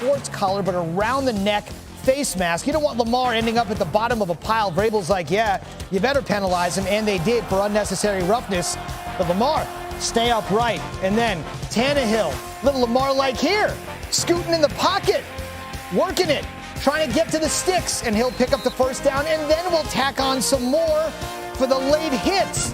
sports collar, but around the neck face mask. You don't want Lamar ending up at the bottom of a pile. Vrabel's like, yeah, you better penalize him, and they did for unnecessary roughness. But Lamar, stay upright. And then Tannehill, little Lamar-like here, scooting in the pocket, working it, trying to get to the sticks, and he'll pick up the first down, and then we'll tack on some more for the late hits.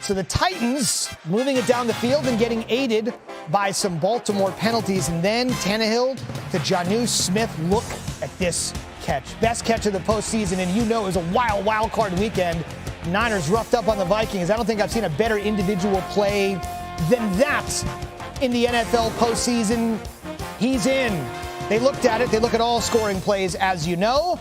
So the Titans moving it down the field and getting aided by some Baltimore penalties. And then Tannehill to Jonnu Smith. Look at this catch. Best catch of the postseason, and you know it was a wild card weekend. Niners roughed up on the Vikings. I don't think I've seen a better individual play than that in the NFL postseason. He's in. They looked at it. They look at all scoring plays, as you know.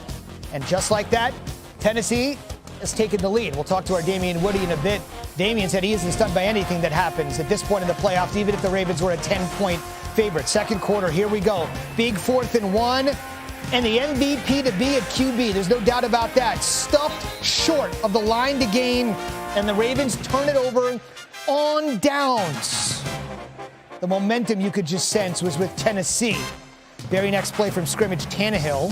And just like that, Tennessee has taken the lead. We'll talk to our Damien Woody in a bit. Damien said he isn't stunned by anything that happens at this point in the playoffs, even if the Ravens were a 10-point favorite. Second quarter, here we go. Big 4th and 1. And the MVP to be at QB, there's no doubt about that. Stuffed short of the line to gain, and the Ravens turn it over on downs. The momentum you could just sense was with Tennessee. Very next play from scrimmage, Tannehill,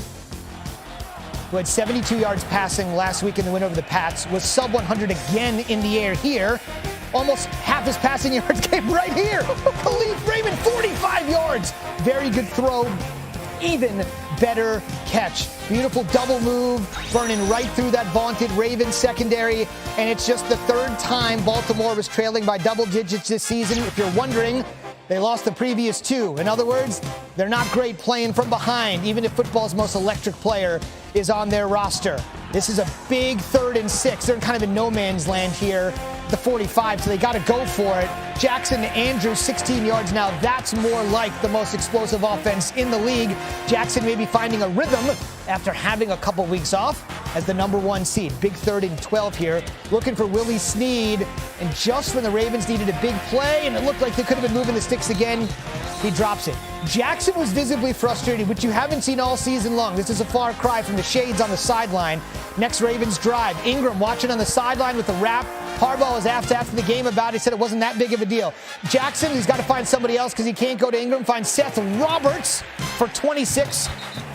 who had 72 yards passing last week in the win over the Pats, was sub 100 again in the air here. Almost half his passing yards came right here. Khalif Raymond, 45 yards. Very good throw. Even better catch. Beautiful double move, burning right through that vaunted Ravens secondary. And it's just the third time Baltimore was trailing by double digits this season. If you're wondering, they lost the previous two. In other words, they're not great playing from behind, even if football's most electric player is on their roster. This is a big 3rd and 6. They're kind of in no man's land here, the 45, so they got to go for it. Jackson to Andrews, 16 yards now. That's more like the most explosive offense in the league. Jackson may be finding a rhythm after having a couple weeks off as the number 1 seed. Big 3rd and 12 here. Looking for Willie Snead. And just when the Ravens needed a big play and it looked like they could have been moving the sticks again, he drops it. Jackson was visibly frustrated, which you haven't seen all season long. This is a far cry from the shades on the sideline. Next Ravens drive. Ingram watching on the sideline with the wrap. Harbaugh was asked after the game about it. He said it wasn't that big of a deal. Jackson, he's got to find somebody else because he can't go to Ingram. Finds Seth Roberts for 26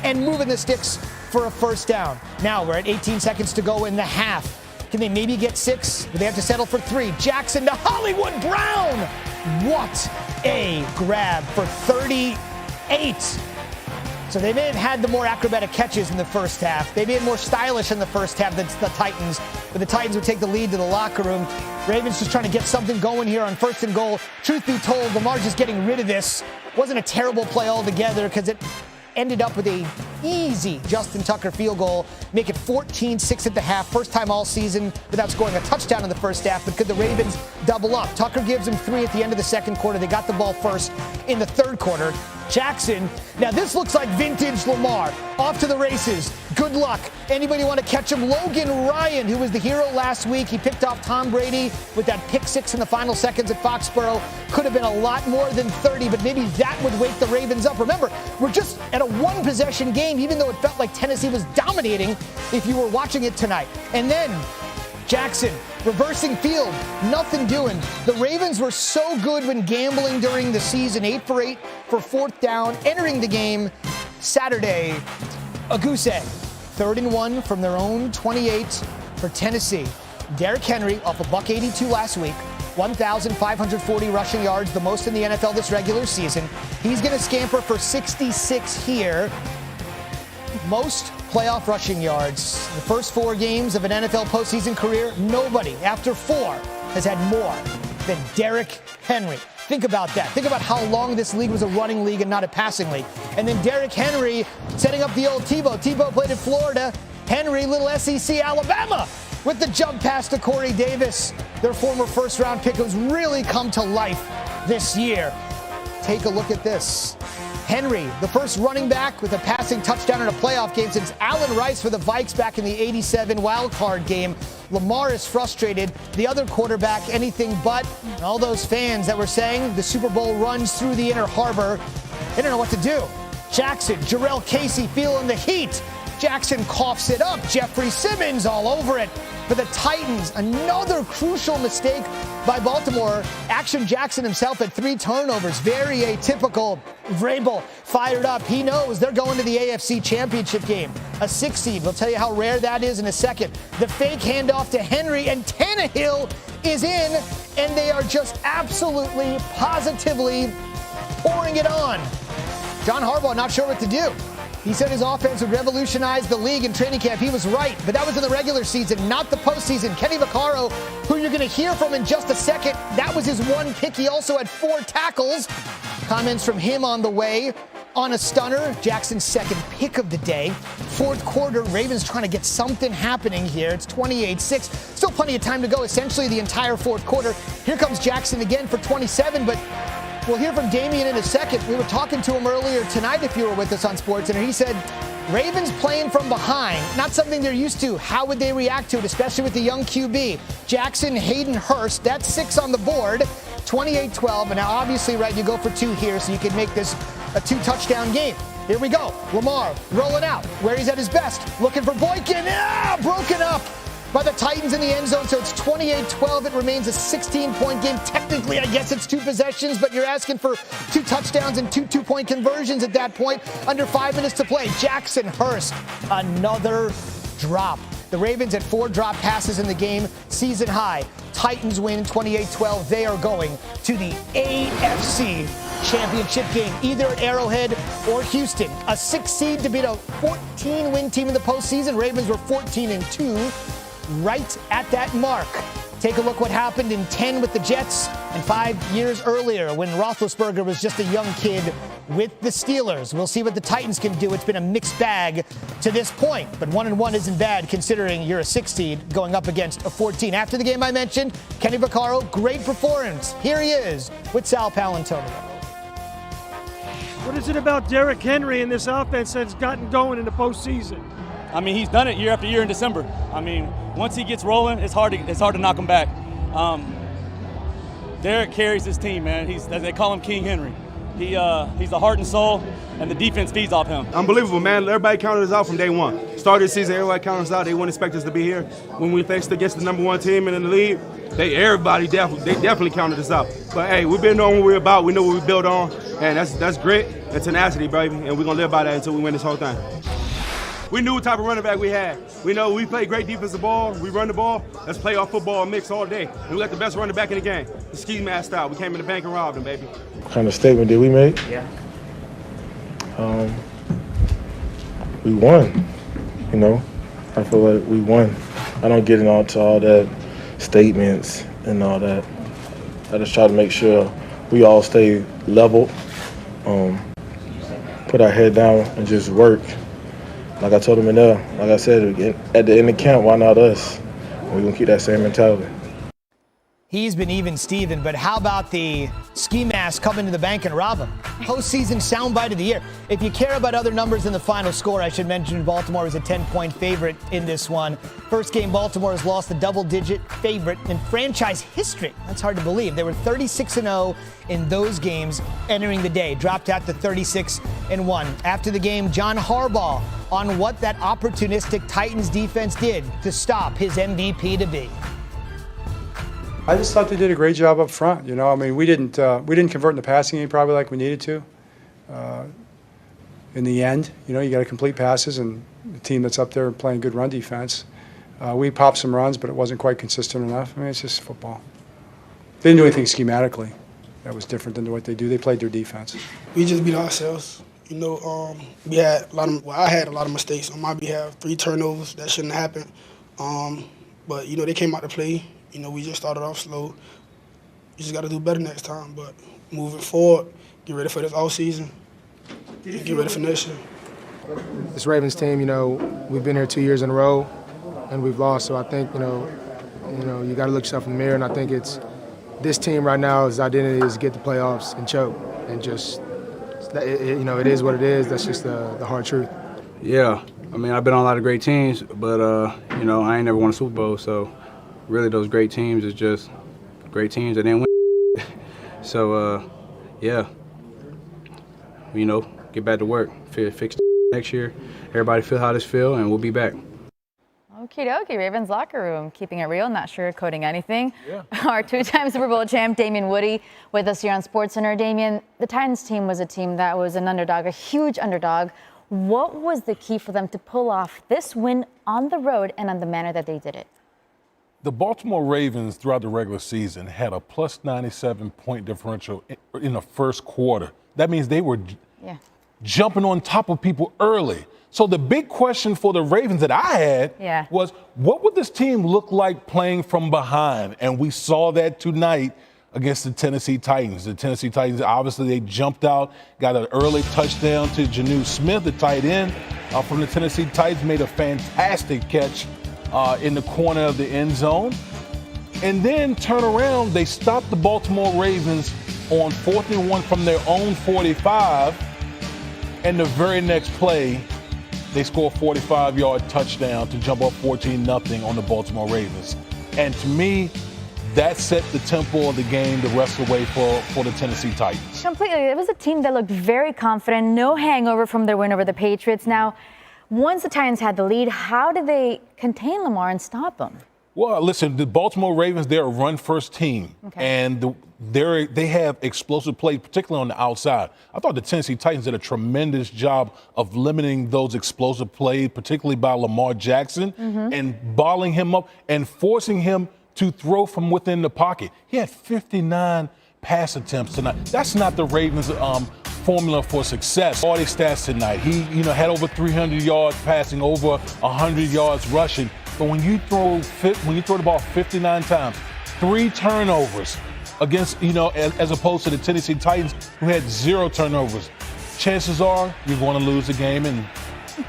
and moving the sticks for a first down. Now we're at 18 seconds to go in the half. Can they maybe get 6? But they have to settle for 3. Jackson to Hollywood Brown. What a grab for 38. So they may have had the more acrobatic catches in the first half. They may have more stylish in the first half than the Titans. But the Titans would take the lead to the locker room. Ravens just trying to get something going here on 1st and goal. Truth be told, Lamar just getting rid of this. Wasn't a terrible play altogether because it ended up with a easy Justin Tucker field goal. Make it 14-6 at the half. First time all season without scoring a touchdown in the first half. But could the Ravens double up? Tucker gives them 3 at the end of the second quarter. They got the ball first in the third quarter. Jackson, now this looks like vintage Lamar. Off to the races. Good luck. Anybody want to catch him? Logan Ryan, who was the hero last week. He picked off Tom Brady with that pick 6 in the final seconds at Foxborough. Could have been a lot more than 30, but maybe that would wake the Ravens up. Remember, we're just at a one-possession game, even though it felt like Tennessee was dominating if you were watching it tonight. And then Jackson, reversing field, nothing doing. The Ravens were so good when gambling during the season, 8 for 8 for 4th down, entering the game Saturday. A goose egg. 3rd and 1 from their own 28 for Tennessee. Derrick Henry off a $182 last week, 1,540 rushing yards, the most in the NFL this regular season. He's going to scamper for 66 here. Most playoff rushing yards. The first 4 games of an NFL postseason career, nobody after 4 has had more than Derrick Henry. Think about that. Think about how long this league was a running league and not a passing league. And then Derrick Henry setting up the old Tebow. Tebow played in Florida. Henry, little SEC, Alabama, with the jump pass to Corey Davis, their former first-round pick, who's really come to life this year. Take a look at this. Henry, the first running back with a passing touchdown in a playoff game since Allen Rice for the Vikes back in the '87 wild card game. Lamar is frustrated. The other quarterback, anything but. All those fans that were saying the Super Bowl runs through the Inner Harbor, they don't know what to do. Jackson, Jarrell Casey feeling the heat. Jackson coughs it up. Jeffrey Simmons all over it for the Titans. Another crucial mistake by Baltimore. Action Jackson himself had 3 turnovers. Very atypical. Vrabel fired up. He knows they're going to the AFC Championship game. A 6 seed. We'll tell you how rare that is in a second. The fake handoff to Henry, and Tannehill is in, and they are just absolutely, positively pouring it on. John Harbaugh not sure what to do. He said his offense would revolutionize the league in training camp. He was right, but that was in the regular season, not the postseason. Kenny Vaccaro, who you're going to hear from in just a second, that was his 1 pick. He also had 4 tackles. Comments from him on the way. On a stunner, Jackson's 2nd pick of the day. 4th quarter, Ravens trying to get something happening here. It's 28-6. Still plenty of time to go, essentially the entire 4th quarter. Here comes Jackson again for 27, but we'll hear from Damien in a second. We were talking to him earlier tonight, if you were with us on SportsCenter. He said, Ravens playing from behind, not something they're used to. How would they react to it, especially with the young QB? Jackson, Hayden Hurst, that's 6 on the board, 28-12. And now, obviously, right, you go for 2 here, so you can make this a 2-touchdown game. Here we go. Lamar rolling out where he's at his best. Looking for Boykin. Broken up by the Titans in the end zone. So it's 28-12. It remains a 16-point game. Technically, I guess it's 2 possessions, but you're asking for 2 touchdowns and 2 two-point conversions at that point. Under 5 minutes to play. Jackson Hurst, another drop. The Ravens had 4 drop passes in the game, season high. Titans win 28-12. They are going to the AFC Championship game, either at Arrowhead or Houston. A 6 seed to beat a 14-win team in the postseason. Ravens were 14-2, right at that mark. Take a look what happened in 10 with the Jets and 5 years earlier when Roethlisberger was just a young kid with the Steelers. We'll see what the Titans can do. It's been a mixed bag to this point, but 1-1 isn't bad considering you're a 6 seed going up against a 14. After the game I mentioned, Kenny Vaccaro, great performance. Here he is with Sal Paolantonio. What is it about Derrick Henry in this offense that's gotten going in the postseason? I mean, he's done it year after year in December. I mean, once he gets rolling, it's hard to knock him back. Derrick carries his team, man. They call him King Henry. He's the heart and soul, and the defense feeds off him. Unbelievable, man. Everybody counted us out from day one. Started the season, everybody counted us out. They wouldn't expect us to be here. When we faced against the number 1 team in the league, they definitely counted us out. But, hey, we've been knowing what we're about. We know what we built on, and that's grit and tenacity, baby, and we're going to live by that until we win this whole thing. We knew what type of running back we had. We know we play great defensive ball. We run the ball. Let's play our football mix all day. And we got the best running back in the game. The ski mask style. We came in the bank and robbed them, baby. What kind of statement did we make? Yeah. We won. You know, I feel like we won. I don't get into all that statements and all that. I just try to make sure we all stay level, put our head down and just work. Like I told him in there, like I said, at the end of camp, why not us? We're going to keep that same mentality. He's been even Steven, but how about the ski mask coming to the bank and rob him? Postseason soundbite of the year. If you care about other numbers than the final score, I should mention Baltimore was a 10-point favorite in this one. First game Baltimore has lost a double-digit favorite in franchise history. That's hard to believe. They were 36-0 in those games entering the day, dropped out to 36-1. After the game, John Harbaugh on what that opportunistic Titans defense did to stop his MVP to be. I just thought they did a great job up front. You know, I mean, we didn't convert in the passing game probably like we needed to. In the end, you know, you got to complete passes, and the team that's up there playing good run defense. We popped some runs, but it wasn't quite consistent enough. I mean, it's just football. They didn't do anything schematically that was different than what they do. They played their defense. We just beat ourselves. You know, we had I had a lot of mistakes on my behalf. 3 turnovers that shouldn't happen. But you know, they came out to play. You know, we just started off slow. You just got to do better next time. But moving forward, get ready for this offseason. Get ready for next year. This Ravens team, you know, we've been here 2 years in a row, and we've lost. So I think, you know, you got to look yourself in the mirror. And I think it's this team right now. His identity is get the playoffs and choke, and just, you know, it is what it is. That's just the hard truth. Yeah, I mean, I've been on a lot of great teams, but you know, I ain't never won a Super Bowl, so. Really, those great teams is just great teams that didn't win. So, yeah, you know, get back to work, fix next year. Everybody feel how this feel, and we'll be back. Okie dokie, Ravens locker room, keeping it real, not sugarcoating anything. Yeah. Our two-time Super Bowl champ, Damien Woody, with us here on SportsCenter. Damien, the Titans team was a team that was an underdog, a huge underdog. What was the key for them to pull off this win on the road and on the manner that they did it? The Baltimore Ravens throughout the regular season had a plus 97 point differential in the first quarter. That means they were jumping on top of people early. So the big question for the Ravens that I had was, what would this team look like playing from behind? And we saw that tonight against the Tennessee Titans. The Tennessee Titans, obviously, they jumped out, got an early touchdown to Janu Smith, the tight end from the Tennessee Titans, made a fantastic catch in the corner of the end zone. And then turn around, they stopped the Baltimore Ravens on 4th and 1 from their own 45. And the very next play, they score a 45-yard touchdown to jump up 14-0 on the Baltimore Ravens. And to me, that set the tempo of the game the rest of the way for the Tennessee Titans. Completely. It was a team that looked very confident, no hangover from their win over the Patriots. Now, once the Titans had the lead, how did they contain Lamar and stop him? Well, listen, the Baltimore Ravens, they're a run-first team. And they have explosive plays, particularly on the outside. I thought the Tennessee Titans did a tremendous job of limiting those explosive plays, particularly by Lamar Jackson, and balling him up and forcing him to throw from within the pocket. He had 59 pass attempts tonight. That's not the Ravens' formula for success. All these stats tonight. He, had over 300 yards passing, over 100 yards rushing. But when you throw the ball 59 times, 3 turnovers against, as opposed to the Tennessee Titans, who had 0 turnovers, chances are you're going to lose the game, and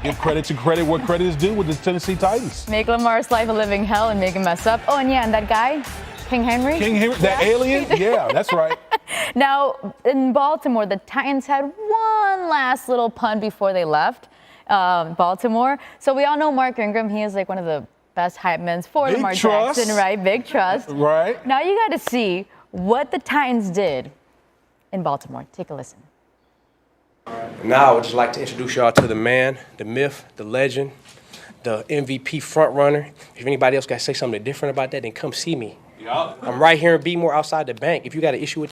give credit to credit where credit is due with the Tennessee Titans. Make Lamar's life a living hell and make him mess up. Oh, and that guy, King Henry? That alien? Yeah, that's right. Now, in Baltimore, the Titans had one last little punt before they left Baltimore. So we all know Mark Ingram. He is like one of the best hype men for Lamar Jackson, right? Big trust. Right. Now you got to see what the Titans did in Baltimore. Take a listen. Now I would just like to introduce y'all to the man, the myth, the legend, the MVP front runner. If anybody else got to say something different about that, then come see me. I'm right here in Beatmore outside the bank. If you got an issue with